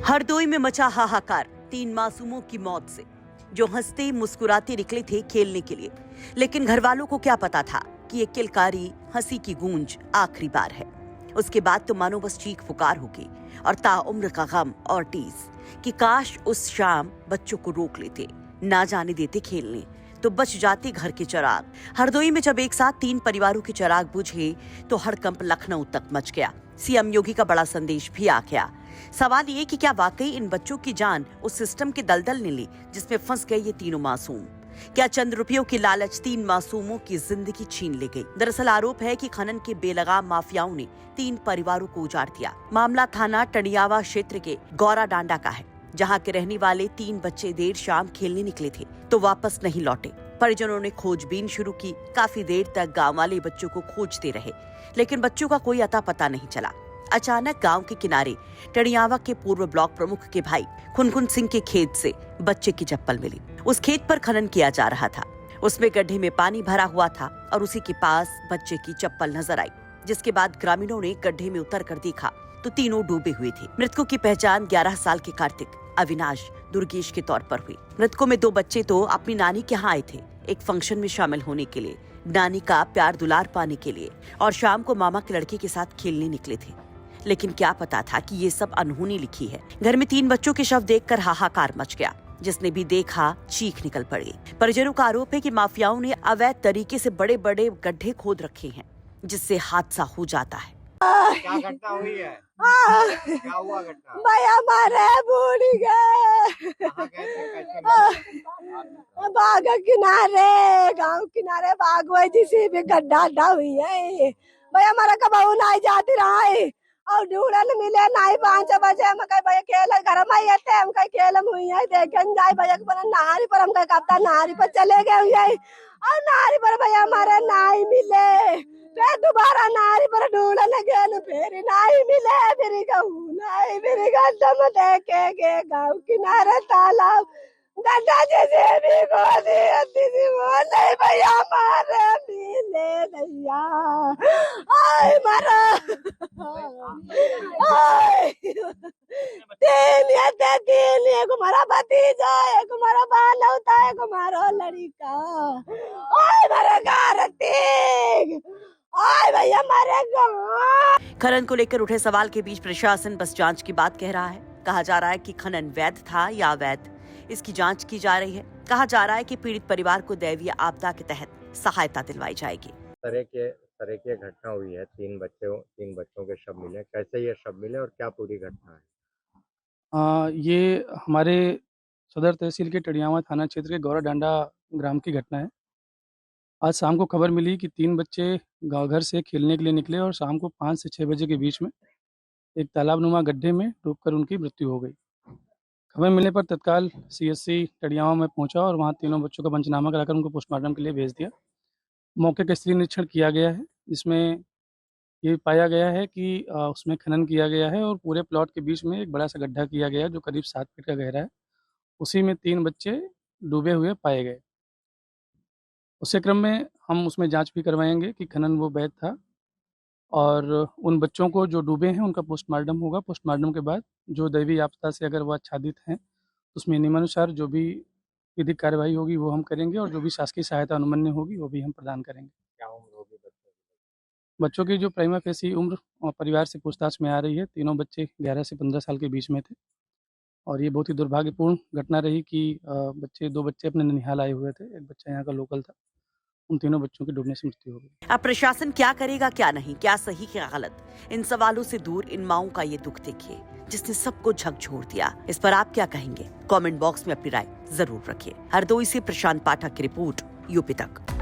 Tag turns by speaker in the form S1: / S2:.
S1: हरदोई में मचा हाहाकार 3 मासूमों की मौत से, जो हंसते मुस्कुराते निकले थे खेलने के लिए। लेकिन घर वालों को क्या पता था कि ये किलकारी हंसी की गूंज आखिरी बार है। उसके बाद तो मानो बस चीख पुकार होगी और ताउम्र का गम और टीस कि काश उस शाम बच्चों को रोक लेते, ना जाने देते खेलने, तो बच जाते घर के चिराग। हरदोई में जब एक साथ 3 परिवारों के चिराग बुझे तो हड़कंप लखनऊ तक मच गया। सीएम योगी का बड़ा संदेश भी आ गया। सवाल ये कि क्या वाकई इन बच्चों की जान उस सिस्टम के दलदल ने ली जिसमें फंस गए ये तीनों मासूम? क्या चंद रुपयों की लालच 3 मासूमों की जिंदगी छीन ले गई? दरअसल आरोप है कि खनन के बेलगाम माफियाओं ने 3 परिवारों को उजाड़ दिया। मामला थाना टंडियावा क्षेत्र के गौरा डांडा का है, जहां के रहने वाले 3 बच्चे देर शाम खेलने निकले थे तो वापस नहीं लौटे। परिजनों ने खोजबीन शुरू की। काफी देर तक गांव वाले बच्चों को खोजते रहे, लेकिन बच्चों का कोई अता पता नहीं चला। अचानक गांव के किनारे टंडियावा के पूर्व ब्लॉक प्रमुख के भाई खुनखुन सिंह के खेत से बच्चे की चप्पल मिली। उस खेत पर खनन किया जा रहा था। उसमें गड्ढे में पानी भरा हुआ था और उसी के पास बच्चे की चप्पल नजर आई, जिसके बाद ग्रामीणों ने गड्ढे में उतर कर देखा तो तीनों डूबे हुए थे। मृतकों की पहचान 11 साल के कार्तिक, अविनाश, दुर्गेश के तौर पर हुई। मृतकों में 2 बच्चे तो अपनी नानी के यहाँ आए थे, एक फंक्शन में शामिल होने के लिए, नानी का प्यार दुलार पाने के लिए, और शाम को मामा के लड़के के साथ खेलने निकले थे। लेकिन क्या पता था कि ये सब अनहोनी लिखी है। घर में 3 बच्चों के शव देखकर हाहाकार मच गया। जिसने भी देखा चीख निकल पड़ी। परिजनों का आरोप है कि माफियाओं ने अवैध तरीके से बड़े बड़े गड्ढे खोद रखे हैं, जिससे हादसा हो जाता है।
S2: क्या घटना हुई है? क्या हुआ घटना?
S3: भाई हमारे बूढ़ी गए
S2: कहाँ गए थे? कैसे गए?
S3: बाग किनारे, गांव किनारे बाग हुई जिसी भी गड्ढा हुई है। भाई हमारा कबाऊ नहीं जाती रहा है और ढूंढन मिले नहीं। 5 बजे हम कहीं भैया खेल घर में ही थे, हम कहीं खेल हुई है देखें जाए भैया के नहारी पर, हम कहीं कप्तान नहारी पर चले गए हुए और नहारी पर भैया हमारे नहीं मिले। फिर दोबारा नारी पर ढूंढने लगे, फिर नहीं मिले, फिर कहूँ नहीं, फिर गड्ढा में देखे गए गाँव किनारे तालाब गड्ढा जैसे भी गोदी दीदी वो नहीं भैया हमारे मिले भैया। आय मरा आय 3 एक हमारा भतीजा, एक हमारा बाल होता है, एक हमारा लड़का। आय मरा कार्तिक, आय भैया मारे गाँव।
S1: खनन को लेकर उठे सवाल के बीच प्रशासन बस जांच की बात कह रहा है। कहा जा रहा है कि खनन वैध था या अवैध, इसकी जांच की जा रही है। कहा जा रहा है कि पीड़ित परिवार को दैवीय आपदा के तहत सहायता दिलवाई जाएगी।
S2: तरह की घटना हुई है, 3 बच्चों के शव मिले। कैसे ये शव मिले और क्या पूरी घटना है?
S4: ये हमारे सदर तहसील के टंडियावा थाना क्षेत्र के गौरा डांडा ग्राम की घटना है। आज शाम को खबर मिली कि 3 बच्चे गाँव घर से खेलने के लिए निकले और शाम को 5 से 6 बजे के बीच में एक तालाबनुमा गड्ढे में डूबकर उनकी मृत्यु हो गई। खबर मिलने पर तत्काल सीएससी टंडियावा में पहुंचा और वहां तीनों बच्चों का पंचनामा कराकर उनको पोस्टमार्टम के लिए भेज दिया। मौके का स्थलीय निरीक्षण किया गया है, जिसमें ये पाया गया है कि उसमें खनन किया गया है और पूरे प्लॉट के बीच में एक बड़ा सा गड्ढा किया गया है जो करीब 7 फीट का गहरा है। उसी में 3 बच्चे डूबे हुए पाए गए। उसी क्रम में हम उसमें जांच भी करवाएंगे कि खनन वो वैध था, और उन बच्चों को जो डूबे हैं उनका पोस्टमार्टम होगा। पोस्टमार्टम के बाद जो दैवीय आपदा से अगर वो आच्छादित हैं, उसमें नियमानुसार जो भी विधिक कार्रवाई होगी वो हम करेंगे और जो भी शासकीय सहायता अनुमन्य होगी वो भी हम प्रदान करेंगे।
S2: क्या उम्र होगी
S4: बच्चों की जो प्राइमा फेसी उम्र और परिवार से पूछताछ में आ रही है, तीनों बच्चे 11 से 15 साल के बीच में थे और ये बहुत ही दुर्भाग्यपूर्ण घटना रही कि 2 बच्चे अपने ननिहाल आए हुए थे, एक बच्चा यहाँ का लोकल था। उन तीनों बच्चों की डूबने से मृत्यु हो गई।
S1: अब प्रशासन क्या करेगा क्या नहीं, क्या सही क्या गलत, इन सवालों से दूर इन माओं का ये दुख देखिए जिसने सबको झकझोर दिया। इस पर आप क्या कहेंगे? कमेंट बॉक्स में अपनी राय जरूर रखिए। हरदोई से प्रशांत पाठक की रिपोर्ट, यूपी तक।